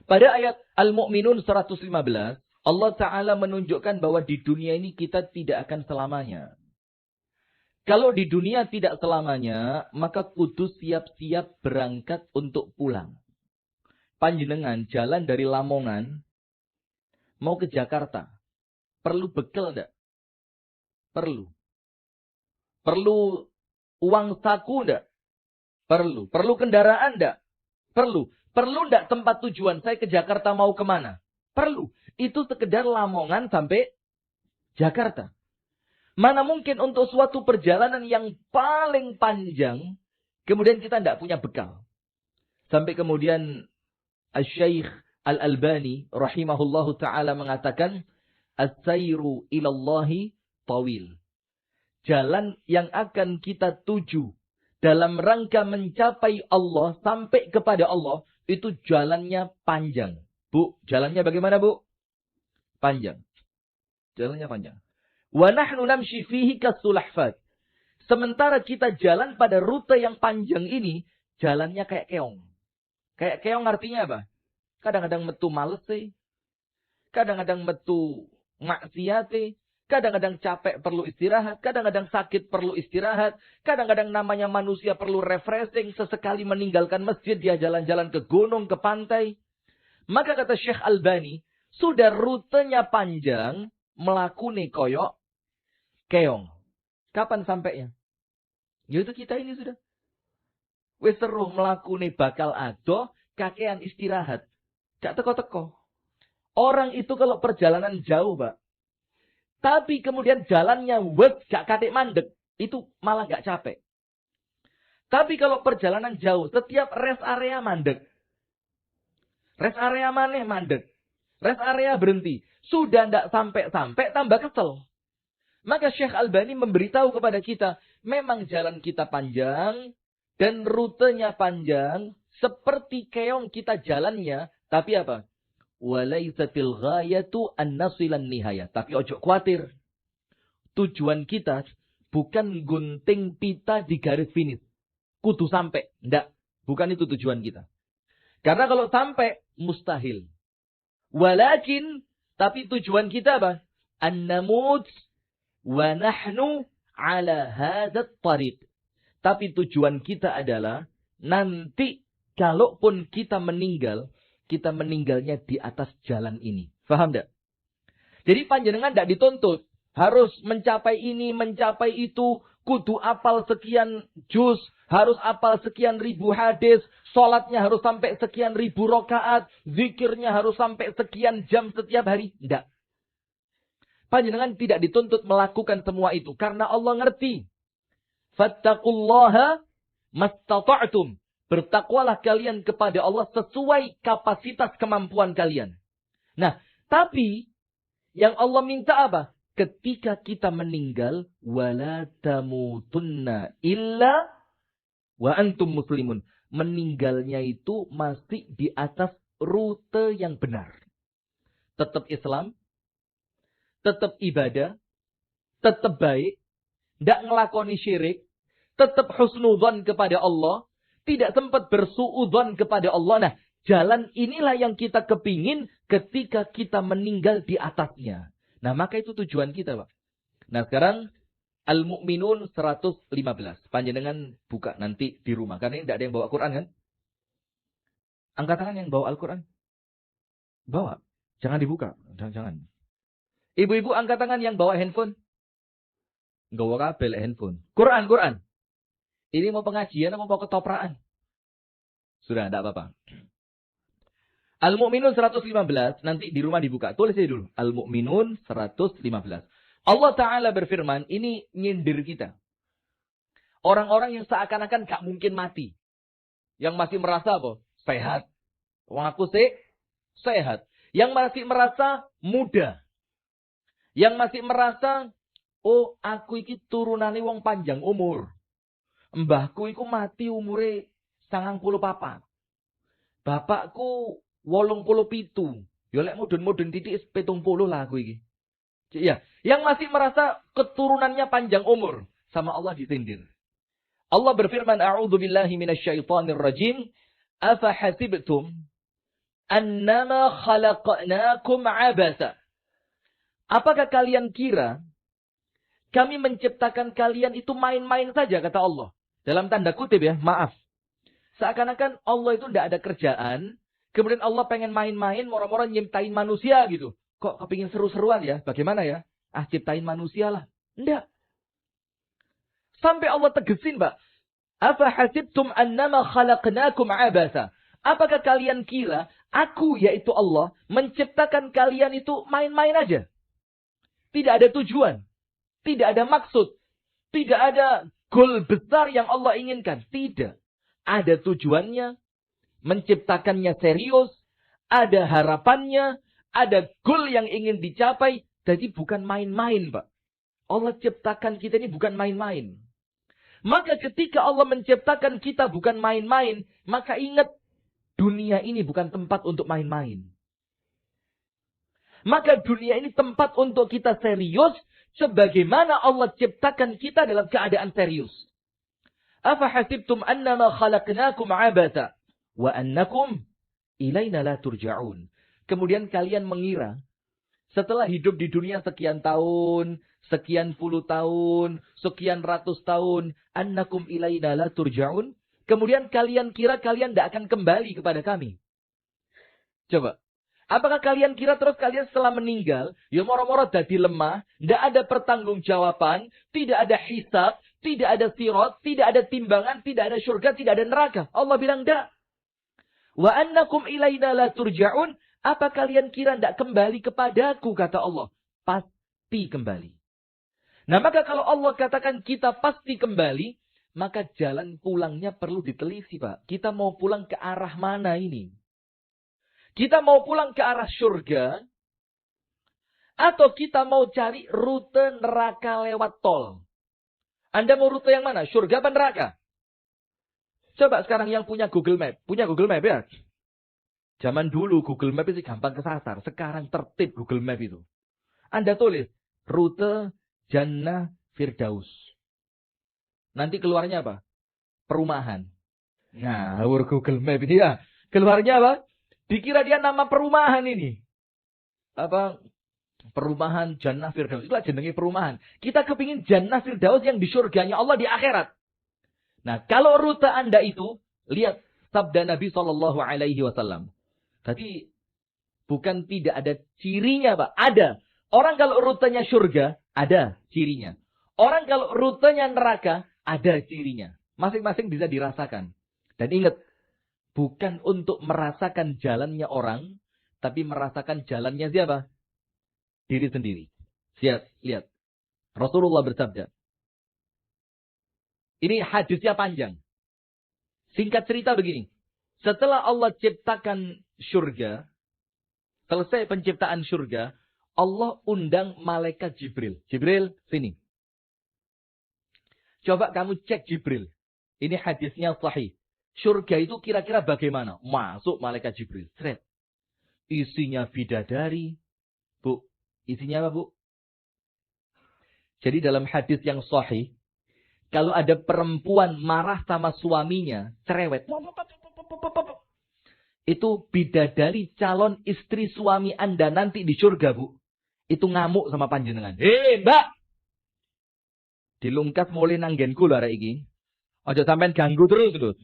Pada ayat Al-Mu'minun 115, Allah Ta'ala menunjukkan bahwa di dunia ini kita tidak akan selamanya. Kalau di dunia tidak selamanya, maka kudu siap-siap berangkat untuk pulang. Panjenengan jalan dari Lamongan, mau ke Jakarta. Perlu bekal enggak? Perlu. Perlu uang saku enggak? Perlu. Perlu kendaraan enggak? Perlu. Perlu enggak tempat tujuan saya ke Jakarta mau kemana? Perlu. Itu sekedar Lamongan sampai Jakarta. Mana mungkin untuk suatu perjalanan yang paling panjang, kemudian kita tidak punya bekal. Sampai kemudian Al-Syeikh Al-Albani rahimahullahu ta'ala mengatakan, As-sayru ilallahi tawil. Jalan yang akan kita tuju dalam rangka mencapai Allah, sampai kepada Allah, itu jalannya panjang. Bu, jalannya bagaimana bu? Panjang. Jalannya panjang. Wa nahnu namshi fihi kasulahfat. Sementara kita jalan pada rute yang panjang ini, jalannya kayak keong. Kayak keong artinya apa? Kadang-kadang metu males sih. Kadang-kadang metu maksiat sih. Kadang-kadang capek perlu istirahat. Kadang-kadang sakit perlu istirahat. Kadang-kadang namanya manusia perlu refreshing. Sesekali meninggalkan masjid, dia jalan-jalan ke gunung, ke pantai. Maka kata Syekh Albani, sudah rutenya panjang, melakuni koyok keong. Kapan sampainya? Yaitu kita ini sudah. Wis seru melakuni bakal ado, kakean istirahat. Gak teko-teko. Orang itu kalau perjalanan jauh, Pak. Tapi kemudian jalannya wet, gak katik mandek. Itu malah gak capek. Tapi kalau perjalanan jauh, setiap rest area mandek. Rest area maneh mandek. Rest area berhenti. Sudah ndak sampai-sampai, tambah kesel. Maka Syekh Albani memberitahu kepada kita, memang jalan kita panjang, dan rutenya panjang, seperti keong kita jalannya, tapi apa? Walaisatil ghayatu an-nasilan nihaya. Tapi ojo khawatir. Tujuan kita bukan gunting pita di garis finish. Kudu sampai. Ndak. Bukan itu tujuan kita. Karena kalau sampai, mustahil. Walakin, tapi tujuan kita apa? An-namut wa nahnu ala hadat tariq. Tapi tujuan kita adalah, nanti kalaupun kita meninggalnya di atas jalan ini. Faham tak? Jadi panjenengan tidak dituntut. Harus mencapai ini, mencapai itu. Kudu apal sekian juz. Harus apal sekian ribu hadis. Sholatnya harus sampai sekian ribu rakaat. Zikirnya harus sampai sekian jam setiap hari. Tidak. Panjenengan tidak dituntut melakukan semua itu. Karena Allah ngerti. Fattaqullaha mastata'tum. Bertakwalah kalian kepada Allah sesuai kapasitas kemampuan kalian. Nah, tapi yang Allah minta apa? Ketika kita meninggal, wala tamutunna illa wa antum muslimun. Meninggalnya itu masih di atas rute yang benar. Tetap Islam, tetap ibadah, tetap baik, tidak ngelakoni syirik, tetap husnudzon kepada Allah, tidak sempat bersuudzon kepada Allah. Nah, jalan inilah yang kita kepingin ketika kita meninggal di atasnya. Nah, maka itu tujuan kita, Pak. Nah, sekarang Al-Mu'minun 115. Panjenengan buka nanti di rumah. Karena ini tidak ada yang bawa Quran, kan? Angkat tangan yang bawa Al-Quran. Bawa. Jangan dibuka. Jangan. Ibu-ibu angkat tangan yang bawa handphone. Nggak bawa kabel handphone. Quran. Ini mau pengajian atau mau ketopraan? Sudah, tidak apa-apa. Al-Mu'minun 115, nanti di rumah dibuka. Tulis aja dulu. Al-Mu'minun 115. Allah Ta'ala berfirman, ini nyindir kita. Orang-orang yang seakan-akan gak mungkin mati. Yang masih merasa apa? Sehat. Wong aku sehat. Yang masih merasa muda. Yang masih merasa, oh aku iki turunane wong panjang umur. Mbahku iku mati umure 94. Bapakku 87. Ya lek mudun-mudun titik 70 lah aku iki. Ya, yang masih merasa keturunannya panjang umur sama Allah disindir. Allah berfirman, "A'udzu billahi minasyaitonir rajim. Afa hasibtum annama khalaqnakum abasa. Apakah kalian kira kami menciptakan kalian itu main-main saja, kata Allah. Dalam tanda kutip ya, maaf. Seakan-akan Allah itu tidak ada kerjaan. Kemudian Allah pengen main-main, moro-moro nyiptain manusia gitu. Kok kepingin seru-seruan ya? Bagaimana ya? Ciptain manusia lah. Enggak. Sampai Allah tegesin, Pak. Afa hasibtum annama khalaqnakum abasa. Apakah kalian kira aku, yaitu Allah, menciptakan kalian itu main-main aja? Tidak ada tujuan. Tidak ada maksud. Tidak ada goal besar yang Allah inginkan. Tidak. Ada tujuannya. Menciptakannya serius. Ada harapannya. Ada goal yang ingin dicapai. Jadi bukan main-main, Pak. Allah ciptakan kita ini bukan main-main. Maka ketika Allah menciptakan kita bukan main-main. Maka ingat. Dunia ini bukan tempat untuk main-main. Maka dunia ini tempat untuk kita serius. Sebagaimana Allah ciptakan kita dalam keadaan serius. Afa hasibtum annama khalaqnakum abasa. Wa annakum ilaina la turja'un. Kemudian kalian mengira. Setelah hidup di dunia sekian tahun. Sekian puluh tahun. Sekian ratus tahun. Annakum ilaina la turja'un. Kemudian kalian kira kalian tidak akan kembali kepada kami. Coba. Apakah kalian kira terus kalian setelah meninggal, ya moro-moro jadi lemah, tidak ada pertanggungjawaban, tidak ada hisab, tidak ada sirat, tidak ada timbangan, tidak ada surga, tidak ada neraka. Allah bilang tidak. Wa annakum ilaina la turja'un. Apa kalian kira tidak kembali kepadaku, kata Allah. Pasti kembali. Nah maka kalau Allah katakan kita pasti kembali, maka jalan pulangnya perlu diteliti, Pak. Kita mau pulang ke arah mana ini? Kita mau pulang ke arah surga. Atau kita mau cari rute neraka lewat tol. Anda mau rute yang mana? Surga apa neraka? Coba sekarang yang punya Google Map. Punya Google Map ya? Zaman dulu Google Map itu gampang kesasar. Sekarang tertib Google Map itu. Anda tulis. Rute Jannah Firdaus. Nanti keluarnya apa? Perumahan. Nah, Google Map ini ya. Keluarnya apa? Dikira dia nama perumahan ini. Apa? Perumahan Jannah Firdaus. Itulah jenenge perumahan. Kita kepingin Jannah Firdaus yang di surganya Allah di akhirat. Nah, kalau rute Anda itu, lihat sabda Nabi SAW. Tadi, bukan tidak ada cirinya, Pak. Ada. Orang kalau rutenya surga, ada cirinya. Orang kalau rutenya neraka, ada cirinya. Masing-masing bisa dirasakan. Dan ingat, bukan untuk merasakan jalannya orang, tapi merasakan jalannya siapa? Diri sendiri. Lihat. Rasulullah bersabda. Ini hadisnya panjang. Singkat cerita begini. Setelah Allah ciptakan surga, selesai penciptaan surga, Allah undang malaikat Jibril. Jibril, sini. Coba kamu cek Jibril. Ini hadisnya sahih. Surga itu kira-kira bagaimana? Masuk malaikat Jibril. Seret. Isinya bidadari. Bu, isinya apa, Bu? Jadi dalam hadis yang sahih, kalau ada perempuan marah sama suaminya, cerewet. Itu bidadari calon istri suami Anda nanti di surga, Bu. Itu ngamuk sama panjenengan. Hei, Mbak! Dilungkas mulai nanggenku lah iki. Ojo sampean ganggu terus.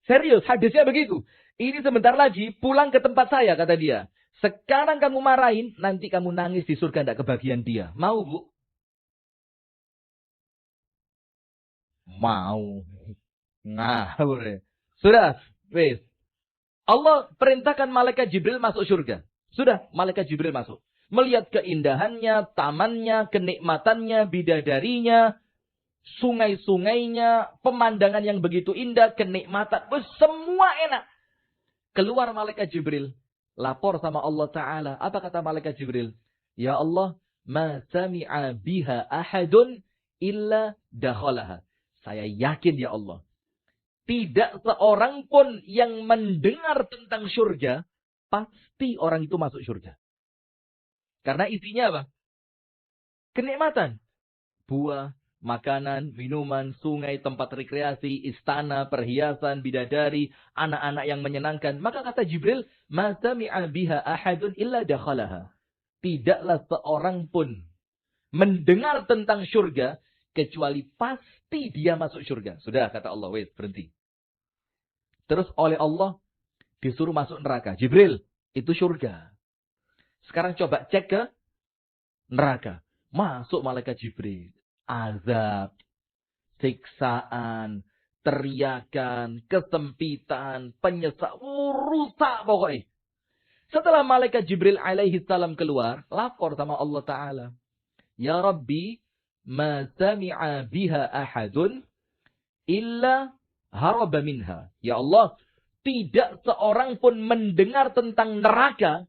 Serius, hadisnya begitu. Ini sebentar lagi pulang ke tempat saya, kata dia. Sekarang kamu marahin, nanti kamu nangis di surga, tidak kebagian dia. Mau, Bu? Mau. Ngawur. Sudah, wes. Allah perintahkan malaikat Jibril masuk surga. Sudah, malaikat Jibril masuk. Melihat keindahannya, tamannya, kenikmatannya, bidadarinya, sungai-sungainya, pemandangan yang begitu indah, kenikmatan, semua enak. Keluar malaikat Jibril, lapor sama Allah Ta'ala. Apa kata malaikat Jibril? Ya Allah, ma sami'a biha ahadun illa dakhalaha. Saya yakin ya Allah, tidak seorang pun yang mendengar tentang surga, pasti orang itu masuk surga. Karena isinya apa? Kenikmatan. Buah, Makanan, minuman, sungai, tempat rekreasi, istana, perhiasan, bidadari, anak-anak yang menyenangkan. Maka kata Jibril, "Ma sami'a biha ahadun illa dakhalaha." Tidaklah seorang pun mendengar tentang syurga, kecuali pasti dia masuk syurga. Sudah, kata Allah, wait, berhenti. Terus oleh Allah, disuruh masuk neraka. Jibril, itu syurga. Sekarang coba cek ke neraka. Masuk malaikat Jibril. Azab, siksaan, teriakan, kesempitan, penyesal, rusak pokoknya. Setelah malaikat Jibril alaihi salam keluar, lapor sama Allah Ta'ala. Ya Rabbi, ma sami'a biha ahadun illa haraba minha. Ya Allah, tidak seorang pun mendengar tentang neraka,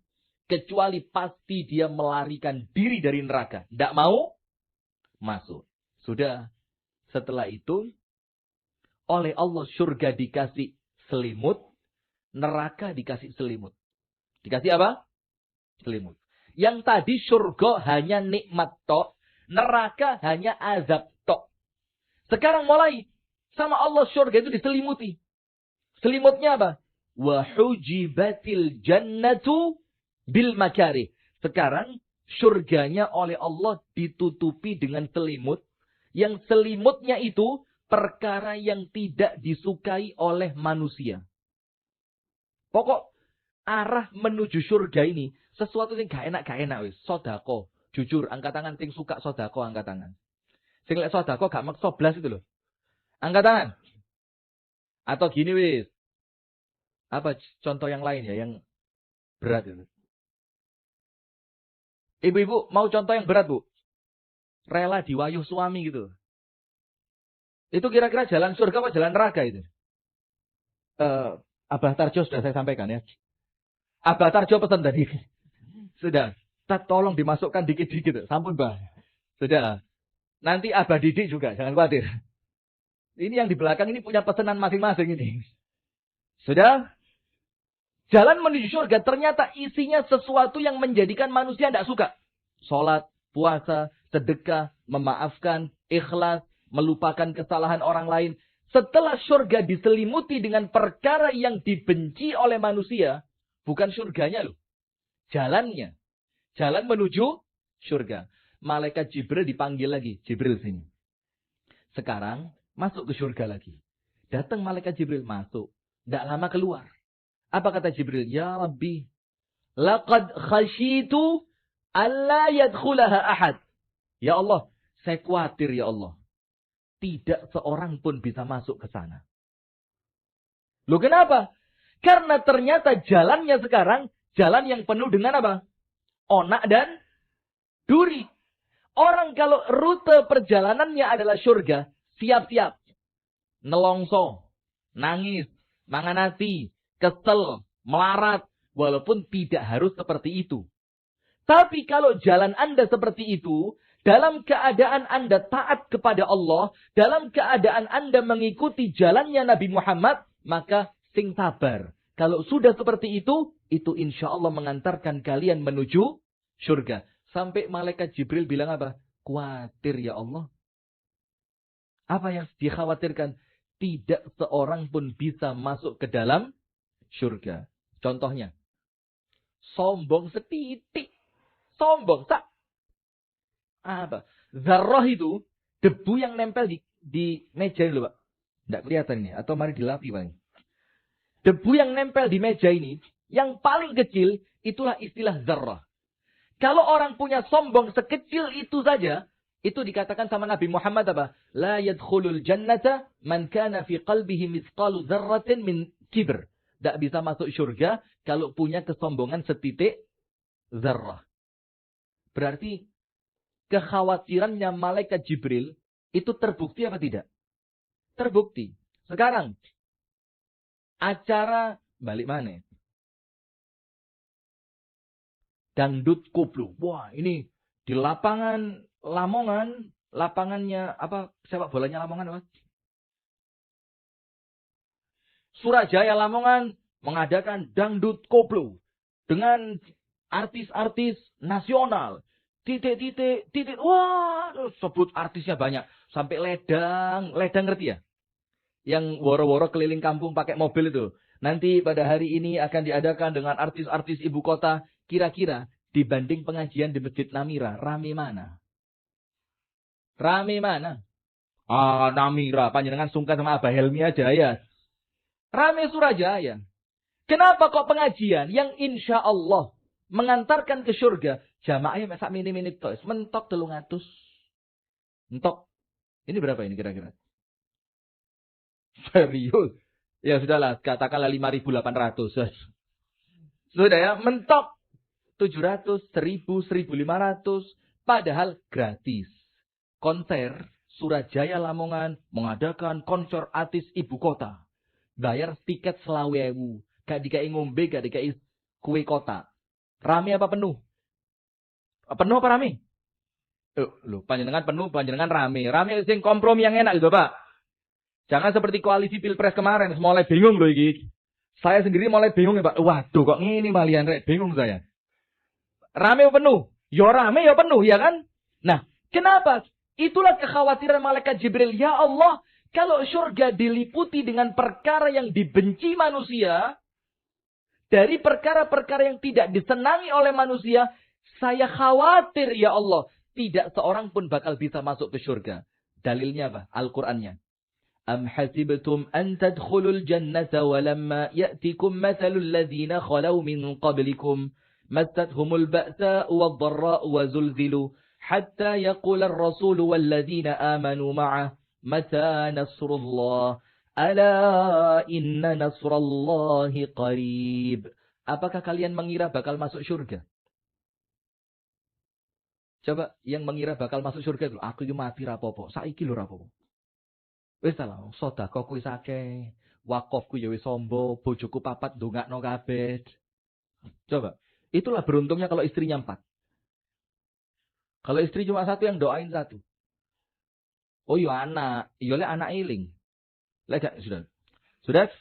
kecuali pasti dia melarikan diri dari neraka. Tidak mau masuk. Sudah. Setelah itu, oleh Allah surga dikasih selimut, neraka dikasih selimut. Dikasih apa? Selimut. Yang tadi surga hanya nikmat tok, neraka hanya azab tok. Sekarang mulai sama Allah surga itu diselimuti. Selimutnya apa? Wa hujibatil jannatu bil makarih. Sekarang surganya oleh Allah ditutupi dengan selimut. Yang selimutnya itu perkara yang tidak disukai oleh manusia. Pokok arah menuju surga ini sesuatu yang gak enak wis. Sodako. Jujur, angkat tangan sing suka sodako, angkat tangan. Sing lek sodako gak maksa blas itu loh. Angkat tangan. Atau gini wis. Apa contoh yang lain ya yang berat itu? Ibu-ibu mau contoh yang berat, Bu? Rela diwayuh suami gitu. Itu kira-kira jalan surga apa jalan neraka itu? Abah Tarjo sudah saya sampaikan ya. Abah Tarjo pesan tadi. Sudah. Tolong dimasukkan dikit-dikit. Sampun, Mbah. Sudah. Nanti Abah Didik juga. Jangan khawatir. Ini yang di belakang ini punya pesanan masing-masing ini. Sudah. Jalan menuju surga ternyata isinya sesuatu yang menjadikan manusia tidak suka. Sholat, puasa, sedekah, memaafkan, ikhlas, melupakan kesalahan orang lain. Setelah surga diselimuti dengan perkara yang dibenci oleh manusia. Bukan surganya loh. Jalannya. Jalan menuju surga. Malaikat Jibril dipanggil lagi. Jibril sini. Sekarang masuk ke surga lagi. Datang malaikat Jibril masuk. Tidak lama keluar. Apa kata Jibril? Ya Rabbi. Laqad khasyitu alla yadkhulaha ahad. Ya Allah. Saya khawatir ya Allah. Tidak seorang pun bisa masuk ke sana. Loh kenapa? Karena ternyata jalannya sekarang. Jalan yang penuh dengan apa? Onak dan duri. Orang kalau rute perjalanannya adalah surga, siap-siap. Nelongso, nangis, manganati, kesel, melarat. Walaupun tidak harus seperti itu. Tapi kalau jalan Anda seperti itu, dalam keadaan Anda taat kepada Allah, dalam keadaan Anda mengikuti jalannya Nabi Muhammad, maka sing sabar. Kalau sudah seperti itu insya Allah mengantarkan kalian menuju surga. Sampai malaikat Jibril bilang apa? Khawatir ya Allah. Apa yang dikhawatirkan? Tidak seorang pun bisa masuk ke dalam surga. Contohnya. Sombong setitik. Sombong. Apa? Zarrah itu debu yang nempel di meja ini loh Pak. Tidak kelihatan ini. Atau mari dilapi Pak. Debu yang nempel di meja ini. Yang paling kecil. Itulah istilah zarrah. Kalau orang punya sombong sekecil itu saja, itu dikatakan sama Nabi Muhammad apa? La yadkhulul jannata man kana fi qalbihi mithqalu dzarratin min kibr. Tidak bisa masuk surga kalau punya kesombongan setitik zarrah. Berarti kekhawatirannya malaikat Jibril itu terbukti apa tidak? Terbukti. Sekarang acara balik mana? Dangdut koplo. Wah, ini di lapangan Lamongan, lapangannya apa? Sepak bolanya Lamongan apa? Surajaya Lamongan mengadakan dangdut koplo dengan artis-artis nasional. titik. Wah, sebut artisnya banyak. Sampai ledang ngerti ya? Yang woro-woro keliling kampung pakai mobil itu. Nanti pada hari ini akan diadakan dengan artis-artis ibu kota. Kira-kira dibanding pengajian di Masjid Namira, rame mana? Rame mana? Ah, Namira, panjenengan sungkan sama Abah Helmi aja ya. Rame Surajaya. Kenapa kok pengajian yang insya Allah mengantarkan ke surga? Jamaahnya masak mini-mini toys. Mentok 300. Mentok. Ini berapa ini kira-kira? Serius. Ya sudahlah, katakanlah 5.800. Sudah ya, mentok 700, 1.000, 1.500. Padahal gratis. Konser Surajaya Lamongan mengadakan konser artis ibu kota. Bayar tiket 20.000. Gak dikai ngombe, gak dikai kue kota. Rame apa penuh? Penuh apa rame? Loh, panjenengan penuh, panjenengan rame. Rame sing kompromi yang enak gitu, Pak. Jangan seperti koalisi Pilpres kemarin, mulai bingung loh iki. Saya sendiri mulai bingung ya, Pak. Waduh, kok ngini malian rek, bingung saya. Rame apa penuh? Ya rame ya penuh, ya kan? Nah, kenapa? Itulah kekhawatiran malaikat Jibril. Ya Allah, kalau surga diliputi dengan perkara yang dibenci manusia, dari perkara-perkara yang tidak disenangi oleh manusia, saya khawatir ya Allah, tidak seorang pun bakal bisa masuk ke surga. Dalilnya apa? Al-Qur'annya. Am hasibtum an tadkhulul jannata walamma ya'tikum mathalul ladzina khalau min qablikum massathumul ba'sa wad-dharra'u wa zulzilu hatta yaqula ar-rasul wal ladzina amanu ma'ah mata nasrullah. Ala inna nasrallahi qarib. Apakah kalian mengira bakal masuk surga? Coba yang mengira bakal masuk surga itu, aku iki mati rapopo, saiki lho rapopo. Wis ta lah, sedekah kuwi akeh, wakofku ya wis sombo, bojoku 4 ndongakno kabeh. Coba, itulah beruntungnya kalau istrinya 4. Kalau istri cuma 1 yang doain 1. Oh iya anak, iya le anak iling. Sudah. Sudah.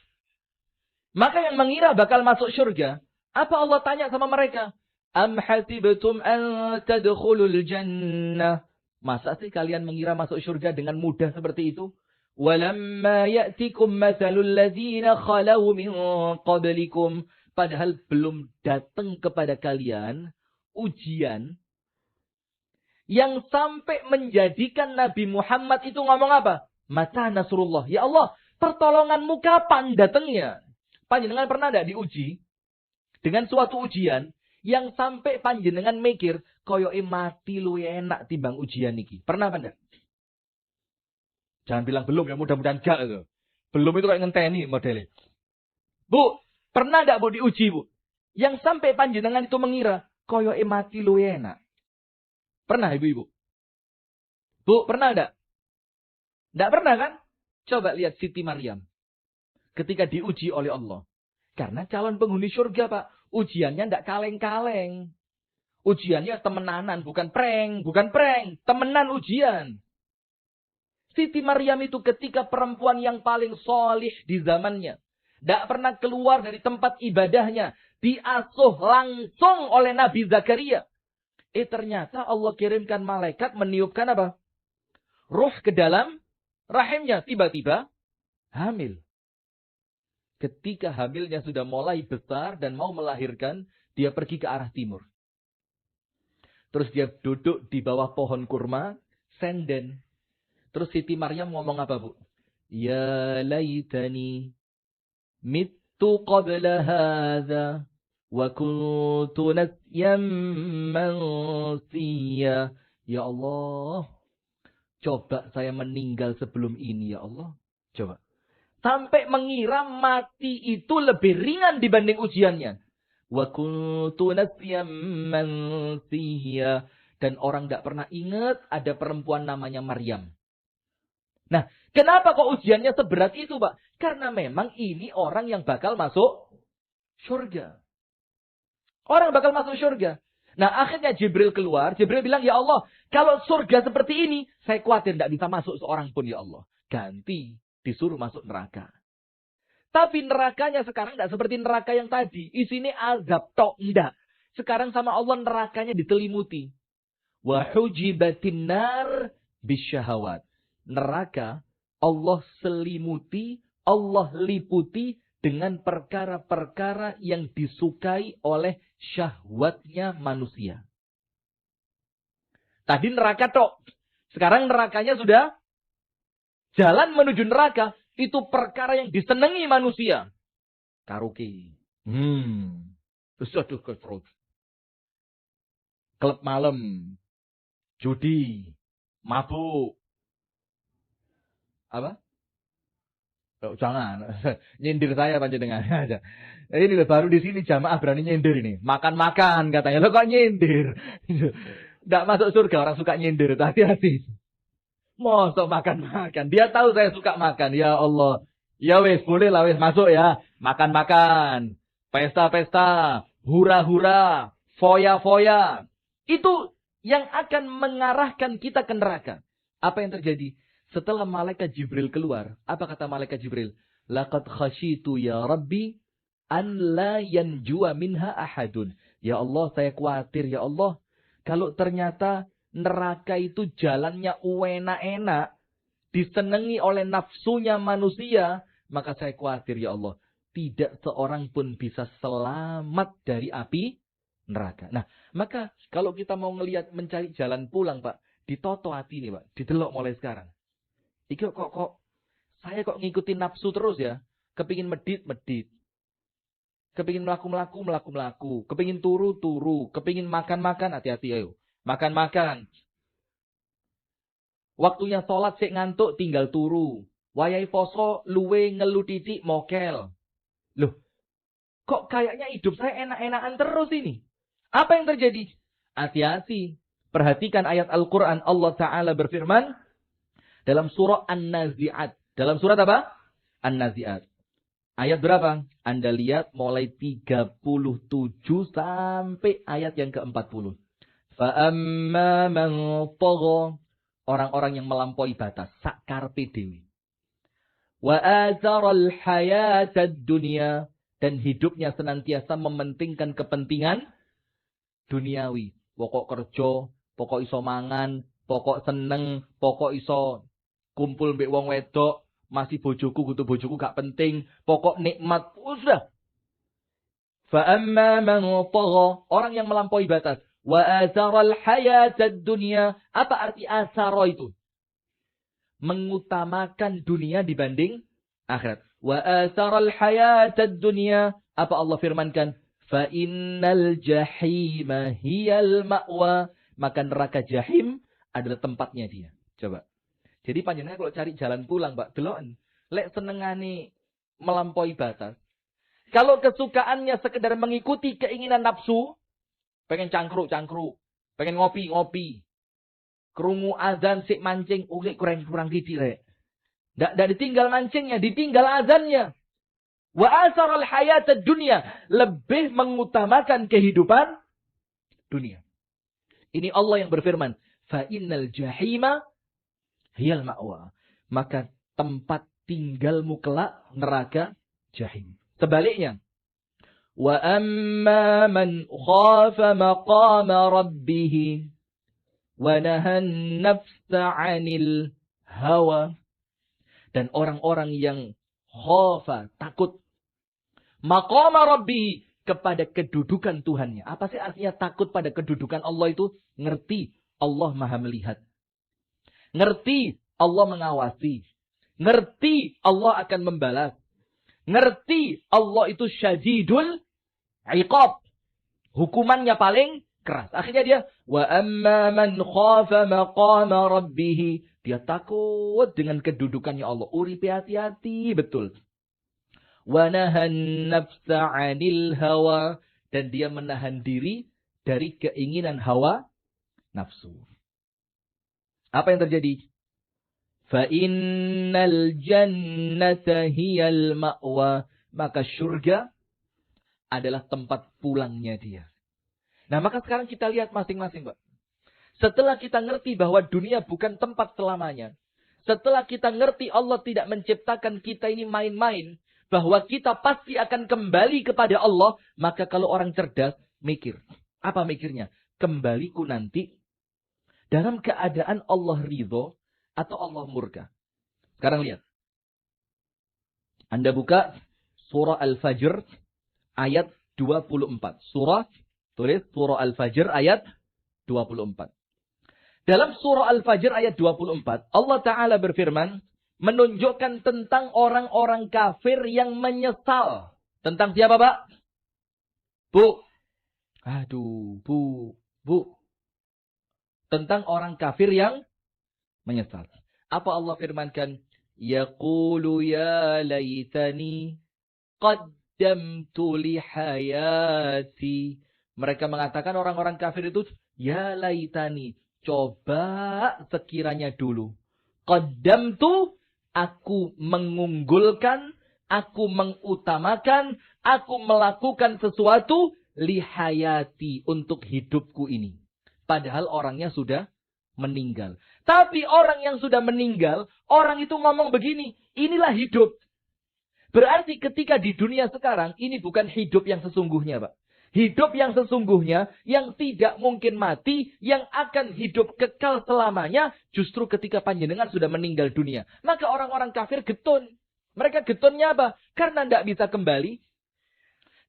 Maka yang mengira bakal masuk surga, apa Allah tanya sama mereka? Am hasibtum an tadkhulul jannah. Masa sih kalian mengira masuk surga dengan mudah seperti itu? Walamma ya'tikum mathalul ladzina khalau min qablikum. Padahal belum datang kepada kalian ujian yang sampai menjadikan Nabi Muhammad itu ngomong apa? Mata nasrullah. Ya Allah, pertolonganmu kapan datangnya? Panjenengan pernah tidak diuji dengan suatu ujian yang sampai panjenengan mikir koyoke mati lu enak timbang ujian niki? Pernah apa enggak? Jangan bilang belum ya, mudah-mudahan enggak itu. Belum itu kayak ngenteni modelnya. Bu, pernah enggak Bu diuji, Bu? Yang sampai panjenengan itu mengira koyoke mati lu enak. Pernah Ibu-ibu? Bu, pernah enggak? Enggak pernah kan? Coba lihat Siti Maryam. Ketika diuji oleh Allah. Karena calon penghuni surga, Pak. Ujiannya enggak kaleng-kaleng. Ujiannya temenanan, bukan prank. Bukan prank, temenan ujian. Siti Maryam itu ketika perempuan yang paling solih di zamannya. Enggak pernah keluar dari tempat ibadahnya. Diasuh langsung oleh Nabi Zakaria. Ternyata Allah kirimkan malaikat meniupkan apa? Ruh ke dalam rahimnya. Tiba-tiba hamil. Ketika hamilnya sudah mulai besar dan mau melahirkan, dia pergi ke arah timur. Terus dia duduk di bawah pohon kurma, senden. Terus Siti Maryam ngomong apa, Bu? Ya laitani mittu qabla hadha wa kuntu nasyan mansiya. Ya Allah, coba saya meninggal sebelum ini, ya Allah. Coba. Sampai mengira mati itu lebih ringan dibanding ujiannya. Wa kuntu nasyan mansiya. Dan orang tidak pernah ingat ada perempuan namanya Maryam. Nah, kenapa kok ujiannya seberat itu, Pak? Karena memang ini orang yang bakal masuk surga. Orang bakal masuk surga. Nah, akhirnya Jibril keluar. Jibril bilang, ya Allah, kalau surga seperti ini, saya khawatir tidak bisa masuk seorang pun, ya Allah. Ganti. Disuruh masuk neraka. Tapi nerakanya sekarang tidak seperti neraka yang tadi. Isinya azab tok. Tidak. Sekarang sama Allah nerakanya diselimuti. Wa hujibatin nar bisyahawat. Neraka Allah selimuti, Allah liputi dengan perkara-perkara yang disukai oleh syahwatnya manusia. Tadi neraka tok. Sekarang nerakanya sudah jalan menuju neraka. Itu perkara yang disenangi manusia. Karaoke. Terus aduh terus. Klub malam. Judi. Mabuk. Apa? Oh, jangan. Nyindir saya panjenengan aja. Ini baru di sini jamaah berani nyindir ini. Makan-makan katanya. Lo kok nyindir? Tidak masuk surga orang suka nyindir. Hati-hati. Mosok makan-makan. Dia tahu saya suka makan. Ya Allah. Ya wes, boleh lah wes masuk ya. Makan-makan. Pesta-pesta. Hura-hura. Foya-foya. Itu yang akan mengarahkan kita ke neraka. Apa yang terjadi? Setelah malaikat Jibril keluar, apa kata malaikat Jibril? Laqad khasyitu ya Rabbi an la yanjua minha ahadun. Ya Allah, saya khawatir ya Allah, kalau ternyata neraka itu jalannya enak-enak, disenangi oleh nafsunya manusia, maka saya khawatir ya Allah, tidak seorang pun bisa selamat dari api neraka. Nah, maka kalau kita mau mencari jalan pulang, Pak, ditoto hati nih, Pak, didelok mulai sekarang. Iki kok saya kok ngikutin nafsu terus ya. Kepingin medit. Kepingin melaku. Kepingin turu. Kepingin makan, hati-hati ayo. Makan. Waktunya sholat sik ngantuk tinggal turu. Wayai poso luwe ngelu titik mokel. Loh, kok kayaknya hidup saya enak-enakan terus ini. Apa yang terjadi? Hati-hati. Perhatikan ayat Al-Quran. Allah Ta'ala berfirman dalam surah An-Nazi'at. Dalam surat apa? An-Nazi'at. Ayat berapa? Anda lihat mulai 37 sampai ayat yang ke-40. Fa'amma man tagha. Orang-orang yang melampaui batas. Sakarpe dewi. Wa atharal hayatad dunya. Dan hidupnya senantiasa mementingkan kepentingan duniawi. Pokok kerja, pokok iso mangan, pokok seneng, pokok iso kumpul mbek wong wedok, masih bojoku kudu bojoku gak penting, pokok nikmat sudah. Fa amma man tagha, orang yang melampaui batas, wa atharal hayatad dunya. Apa arti athara itu? Mengutamakan dunia dibanding akhirat. Wa atharal hayatad dunya. Apa Allah firmankan? Fa innal jahima hiyal ma'wa. Maka neraka jahim adalah tempatnya dia. Coba. Jadi panjenengan kalau cari jalan pulang, Pak, deloken. Lek senengane melampaui batas. Kalau kesukaannya sekedar mengikuti keinginan nafsu, pengen cangkruk, pengen ngopi. Krungu azan sik mancing, sik kurang titik rek. Ndak ditinggal mancingnya, ditinggal azannya. Wa asaral hayatad dunya, lebih mengutamakan kehidupan dunia. Ini Allah yang berfirman, fa innal jahima hiyal ma'wa. Maka tempat tinggalmu kelak neraka jahim. Sebaliknya, wa amma man khafa maqama rabbih wa nahan nafsa 'anil hawa. Dan orang-orang yang khafa, takut maqama rabbih, kepada kedudukan Tuhannya. Apa sih artinya takut pada kedudukan Allah itu? Ngerti Allah Maha melihat. Ngerti Allah mengawasi. Ngerti Allah akan membalas. Ngerti Allah itu syadidul iqab. Hukumannya paling keras. Akhirnya dia, wa amma man khafa maqama rabbih. Dia takut dengan kedudukannya Allah. Uripe hati-hati betul. Wa nahan nafsa 'anil hawa. Dan dia menahan diri dari keinginan hawa nafsu. Apa yang terjadi? Fa innal jannata hiyal ma'wa. Maka surga adalah tempat pulangnya dia. Nah, maka sekarang kita lihat masing-masing, Pak. Setelah kita ngerti bahwa dunia bukan tempat selamanya. Setelah kita ngerti Allah tidak menciptakan kita ini main-main. Bahwa kita pasti akan kembali kepada Allah. Maka kalau orang cerdas, mikir. Apa mikirnya? Kembaliku nanti dalam keadaan Allah ridho atau Allah murka. Sekarang lihat. Anda buka surah Al-Fajr ayat 24. Tulis surah Al-Fajr ayat 24. Dalam surah Al-Fajr ayat 24, Allah Ta'ala berfirman, menunjukkan tentang orang-orang kafir yang menyesal. Tentang siapa, Pak? Bu. Aduh, Bu. Tentang orang kafir yang menyesal. Apa Allah firmankan? Yaqulu ya laytani qaddamtu li hayati. Mereka mengatakan orang-orang kafir itu, ya laytani, coba sekiranya dulu. Qaddamtu, aku mengunggulkan, aku mengutamakan, aku melakukan sesuatu li hayati, untuk hidupku ini. Padahal orangnya sudah meninggal. Tapi orang yang sudah meninggal, orang itu ngomong begini, inilah hidup. Berarti ketika di dunia sekarang, ini bukan hidup yang sesungguhnya, Pak. Hidup yang sesungguhnya, yang tidak mungkin mati, yang akan hidup kekal selamanya, justru ketika panjenengan sudah meninggal dunia. Maka orang-orang kafir getun. Mereka getunnya apa? Karena tidak bisa kembali,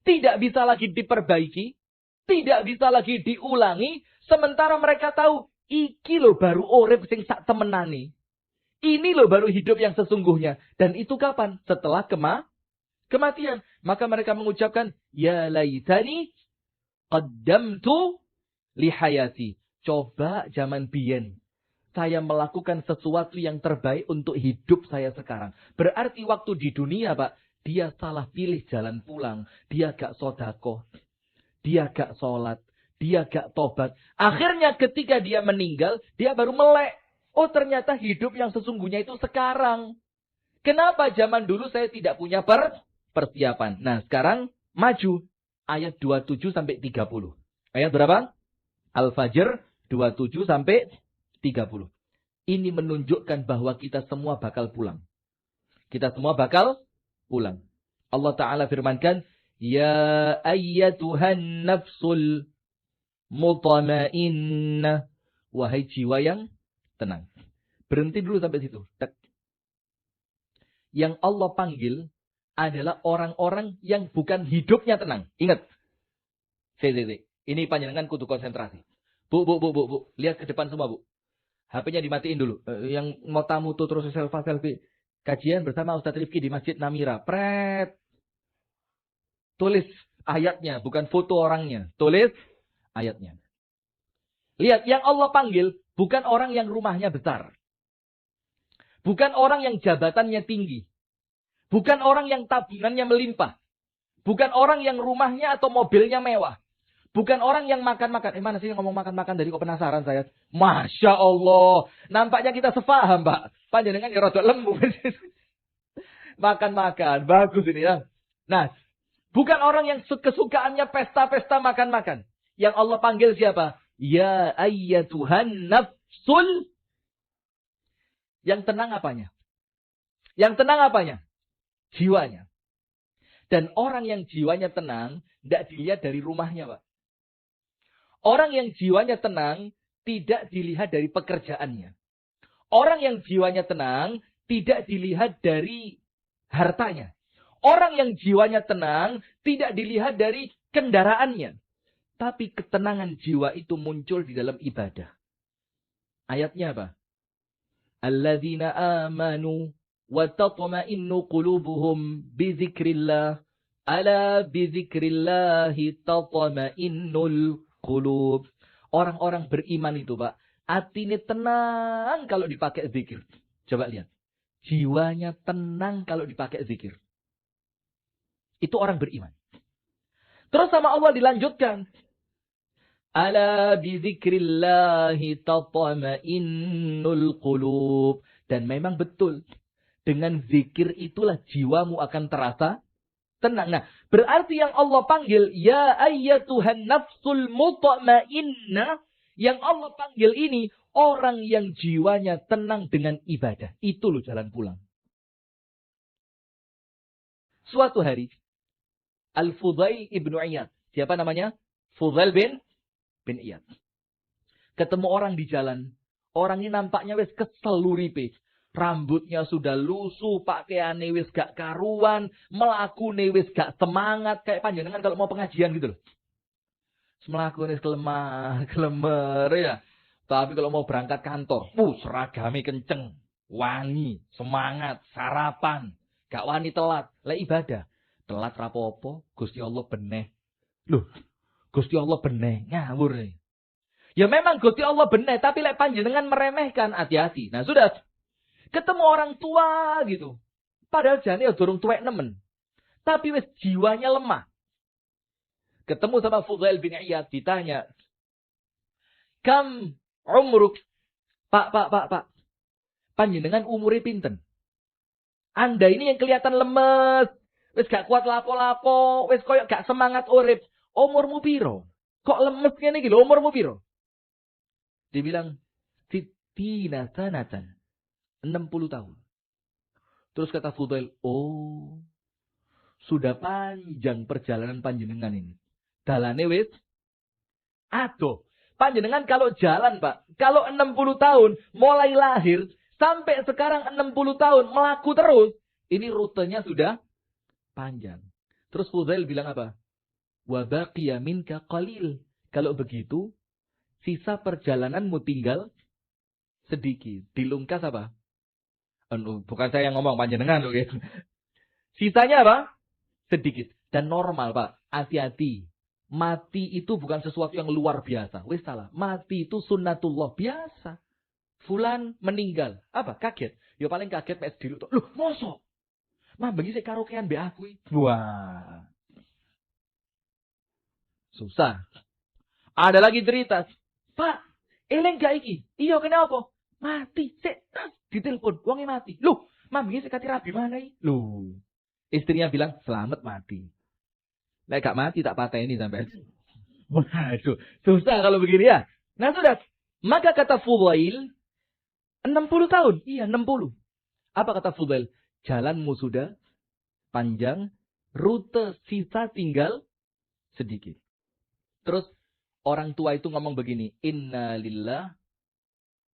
tidak bisa lagi diperbaiki, tidak bisa lagi diulangi, sementara mereka tahu, iki lo baru urip sing sak temenane. Ini lo baru hidup yang sesungguhnya. Dan itu kapan? Setelah kematian. Maka mereka mengucapkan, ya laitani qaddamtu li hayati. Coba zaman biyen saya melakukan sesuatu yang terbaik untuk hidup saya sekarang. Berarti waktu di dunia, Pak, dia salah pilih jalan pulang. Dia gak sodako. Dia gak sholat. Dia gak tobat. Akhirnya ketika dia meninggal, dia baru melek. Oh, ternyata hidup yang sesungguhnya itu sekarang. Kenapa zaman dulu saya tidak punya persiapan? Nah, sekarang maju. Ayat 27 sampai 30. Ayat berapa? Al-Fajr 27 sampai 30. Ini menunjukkan bahwa kita semua bakal pulang. Kita semua bakal pulang. Allah Ta'ala firmankan, ya ayyatuhan nafsul mutmainnah. Wahai jiwa yang tenang. Berhenti dulu sampai situ. Yang Allah panggil adalah orang-orang yang bukan hidupnya tenang. Ingat. Ini panjenengan kudu konsentrasi. Bu. Lihat ke depan semua, Bu. HP-nya dimatiin dulu. Yang mau tamu tuh terus selfie. Kajian bersama Ustaz Rifki di Masjid Namira. Pret. Tulis ayatnya, bukan foto orangnya. Tulis ayatnya. Lihat, yang Allah panggil bukan orang yang rumahnya besar. Bukan orang yang jabatannya tinggi. Bukan orang yang tabungannya melimpah. Bukan orang yang rumahnya atau mobilnya mewah. Bukan orang yang makan-makan. Mana sih ngomong makan-makan dari kok penasaran saya. Masya Allah. Nampaknya kita sefaham, Pak. Panjenengan ya rodok lembu. Makan-makan. Bagus ini ya. Nah, bukan orang yang kesukaannya pesta-pesta makan-makan. Yang Allah panggil siapa? Ya ayyatuhan nafsul. Yang tenang apanya? Yang tenang apanya? Jiwanya. Dan orang yang jiwanya tenang, tidak dilihat dari rumahnya, Pak. Orang yang jiwanya tenang, tidak dilihat dari pekerjaannya. Orang yang jiwanya tenang, tidak dilihat dari hartanya. Orang yang jiwanya tenang, tidak dilihat dari kendaraannya. Tapi ketenangan jiwa itu muncul di dalam ibadah. Ayatnya apa? Alladzina amanu wa tatma'innu qulubuhum bizikrillah. Ala bizikrillahi tatma'innul qulub. Orang-orang beriman itu, Pak, hatinya tenang kalau dipakai zikir. Coba lihat. Jiwanya tenang kalau dipakai zikir. Itu orang beriman. Terus sama Allah dilanjutkan. Ala bizikrillahi tatma'innul qulub. Dan memang betul. Dengan zikir itulah jiwamu akan terasa tenang. Nah, berarti yang Allah panggil, ya ayyatuhan nafsul mutmainnah. Yang Allah panggil ini, orang yang jiwanya tenang dengan ibadah. Itu loh jalan pulang. Suatu hari, Al-Fudail ibnu Iyad. Siapa namanya? Fudail bin Iyad. Ketemu orang di jalan. Orang ini nampaknya wis kesel uripe. Rambutnya sudah lusuh, pakaiane wis gak karuan, melakune wis gak semangat kayak panjenengan kalau mau pengajian gitu loh. Melakune wis klemer ya. Tapi kalau mau berangkat kantor, seragame kenceng, wangi, semangat, sarapan, gak wani telat, lek ibadah. Telat rapopo, Gusti Allah beneh. Loh, Gusti Allah beneh, ngawur nih. Ya memang Gusti Allah beneh, tapi lek panjenengan meremehkan, hati-hati. Nah sudah, ketemu orang tua gitu. Padahal jane ya durung tuwek nemen. Tapi wis jiwanya lemah. Ketemu sama Fudail bin Iyad, ditanya, "Kam umruk?" Pak. Panjenengan umure pinten? Anda ini yang kelihatan lemes. Wis gak kuat lapo-lapo. Wis koyok gak semangat urip. Umurmu piro? Kok lemes ngene iki lho, umurmu piro? Dibilang, "Sittina sanatan." 60 tahun. Terus kata Fudail, sudah panjang perjalanan panjenengan ini. Dalane wis aduh. Panjenengan kalau jalan, Pak, kalau 60 tahun mulai lahir sampai sekarang 60 tahun melaku terus, ini rutenya sudah panjang. Terus Fudail bilang apa? Wa baqiya minka qalil. Kalau begitu, sisa perjalananmu tinggal sedikit. Dilungkas apa? Bukan saya yang ngomong, panjenengan loh. Sisanya apa? Sedikit. Dan normal, Pak. Hati-hati. Mati itu bukan sesuatu yang luar biasa. Wis salah. Mati itu sunnatullah biasa. Fulan meninggal. Apa? Kaget. Ya paling kaget PS dulu. Loh, mosok. Bengi sik karaokean mbek aku. Wah. Susah. Ada lagi cerita. Pak, eling gak iki? Iya, kenapa? Mati. Sik ditelepon, wonge mati. Loh, bengi sik kati rabi mana iki? Loh. Istrinya bilang, "Selamat mati." Nek gak mati tak pateni sampai. Waduh, susah kalau begini ya. Nah sudah. Maka kata Fudail, 60 tahun. Iya, 60. Apa kata Fudail? Jalanmu sudah panjang, rute sisa tinggal sedikit. Terus orang tua itu ngomong begini, "Inna lillah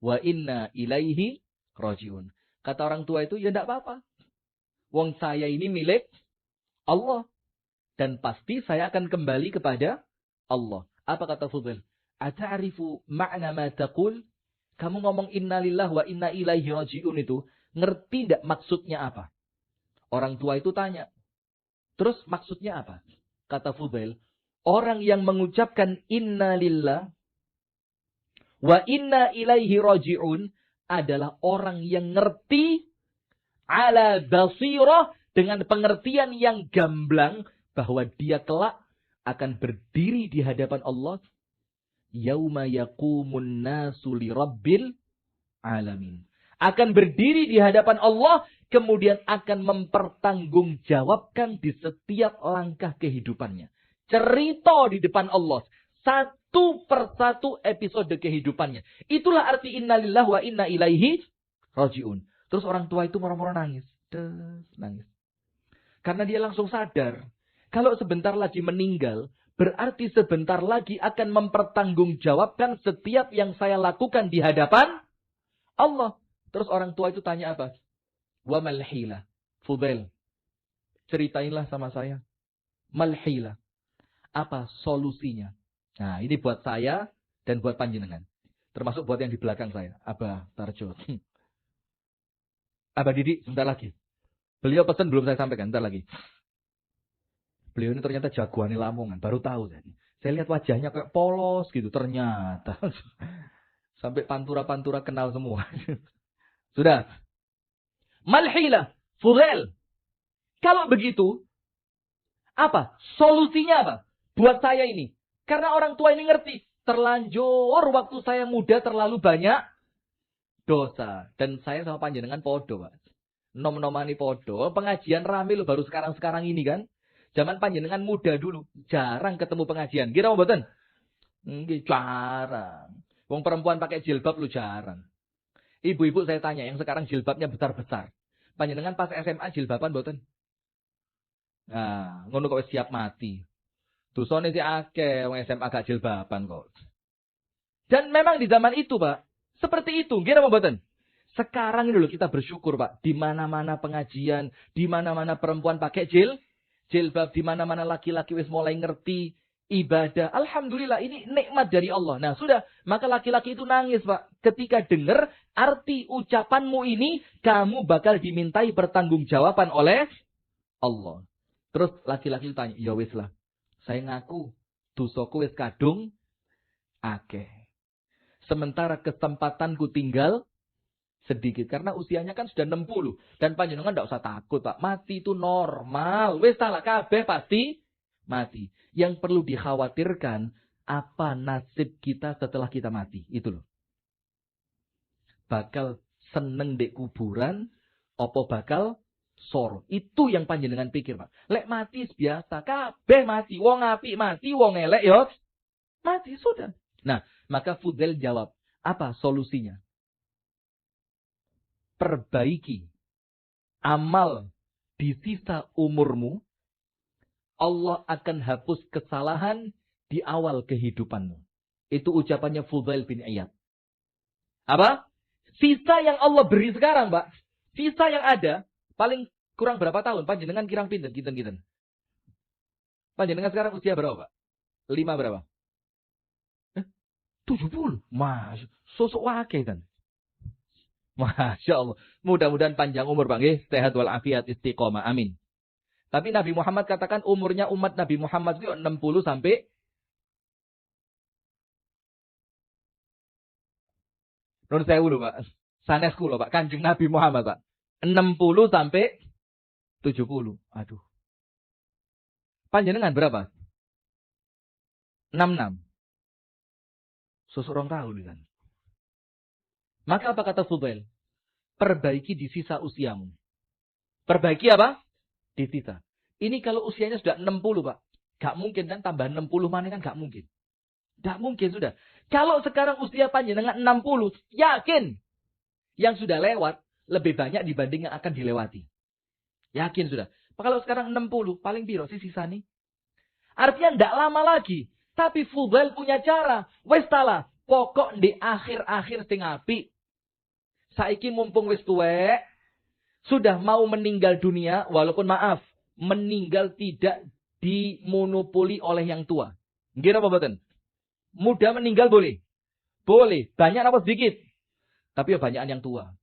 wa inna ilaihi rajiun." Kata orang tua itu, ya enggak apa-apa. Wong saya ini milik Allah. Dan pasti saya akan kembali kepada Allah. Apa kata Fudail? "Ata'rifu ma'na ma taqul?" Kamu ngomong innalillah wa inna ilaihi raji'un itu, ngerti enggak maksudnya apa? Orang tua itu tanya. Terus maksudnya apa? Kata Fudail, orang yang mengucapkan innalillah wa inna ilaihi raji'un adalah orang yang ngerti ala basirah dengan pengertian yang gamblang bahwa dia kelak akan berdiri di hadapan Allah yauma yaqumun nasu li rabbil alamin. Akan berdiri di hadapan Allah, kemudian akan mempertanggungjawabkan di setiap langkah kehidupannya. Cerita di depan Allah. Satu persatu episode kehidupannya. Itulah arti innalillah wa inna ilaihi raji'un. Terus orang tua itu moro-moro nangis. Nangis. Karena dia langsung sadar. Kalau sebentar lagi meninggal, berarti sebentar lagi akan mempertanggungjawabkan setiap yang saya lakukan di hadapan Allah. Terus orang tua itu tanya apa? Wa malhila. Fudail, ceritainlah sama saya. Malhila. Apa solusinya? Nah, ini buat saya dan buat panjenengan. Termasuk buat yang di belakang saya. Abah Tarjo. Abah Didi, sebentar lagi. Beliau pesan belum saya sampaikan, sebentar lagi. Beliau ini ternyata jagoan di Lamongan. Baru tahu. Saya lihat wajahnya kayak polos gitu. Ternyata. Sampai pantura-pantura kenal semua. Sudah. Malhila. Fudail. Kalau begitu. Apa? Solusinya apa? Buat saya ini. Karena orang tua ini ngerti. Terlanjur waktu saya muda terlalu banyak dosa. Dan saya sama panjenengan podo, Pak. Nom-nomani podo. Pengajian rame loh baru sekarang-sekarang ini kan. Zaman panjenengan muda dulu. Jarang ketemu pengajian. Kira mau boten? Nggih, jarang. Wong perempuan pakai jilbab lu jarang. Ibu-ibu saya tanya, yang sekarang jilbabnya besar-besar. Panjenengan pas SMA jilbaban boten? Nah, ngono kok siap mati. Dosane si akeh wong SMA gak jilbaban kok. Dan memang di zaman itu, Pak, seperti itu. Gimana mboten? Sekarang ini loh kita bersyukur, Pak. Di mana-mana pengajian, di mana-mana perempuan pakai jilbab, di mana-mana laki-laki wis mulai ngerti ibadah. Alhamdulillah, ini nikmat dari Allah. Nah, sudah. Maka laki-laki itu nangis, Pak. Ketika dengar arti ucapanmu ini, kamu bakal dimintai pertanggungjawaban oleh Allah. Terus laki-laki tanya, ya wis lah. Saya ngaku, dosaku wis kadung, akeh. Sementara kesempatanku tinggal sedikit. Karena usianya kan sudah 60. Dan panjenengan tidak usah takut, Pak. Mati itu normal. Wis salah kabeh pasti mati. Yang perlu dikhawatirkan, apa nasib kita setelah kita mati. Itu loh. Bakal seneng di kuburan, apa bakal soro. Itu yang panjenengan pikir, Pak. Lek mati biasa. Kabeh mati. Wong apik mati, wong elek ya mati. Sudah. Nah, maka Fudail jawab. Apa solusinya? Perbaiki amal di sisa umurmu, Allah akan hapus kesalahan di awal kehidupanmu. Itu ucapannya Fudail bin Iyad. Apa? Sisa yang Allah beri sekarang, Pak. Sisa yang ada, paling kurang berapa tahun? Panjenengan kirang pinten, kinten. Panjenengan sekarang usia berapa, Pak? 5 berapa? 70. Mas, sosok wakil kan? Masya Allah. Mudah-mudahan panjang umur, Bang. Sehat walafiat istiqomah. Amin. Tapi Nabi Muhammad katakan umurnya umat Nabi Muhammad itu 60 sampai Nun sewu lho, Pak. Sanesku lho, Pak. Kanjeng Nabi Muhammad, Pak. 60 sampai 70. Aduh. Panjenengan berapa? 66. Seseorang tahu kan. Maka apa kata Fudail? Perbaiki di sisa usiamu. Perbaiki apa? Di sisa. Ini kalau usianya sudah 60, Pak. Gak mungkin kan tambah 60 mana kan gak mungkin. Gak mungkin sudah. Kalau sekarang usia panjenengan 60, yakin. Yang sudah lewat lebih banyak dibanding yang akan dilewati. Yakin sudah. Kalau sekarang 60, paling biro sih sisa nih. Artinya tidak lama lagi. Tapi Fudail punya cara. Wes tala. Pokok di akhir-akhir sing apik. Saiki mumpung wis tuwek, sudah mau meninggal dunia, walaupun maaf, meninggal tidak dimonopoli oleh yang tua. Nggih apa mboten? Muda meninggal boleh? Boleh. Banyak apa sedikit? Tapi ya banyakan yang tua.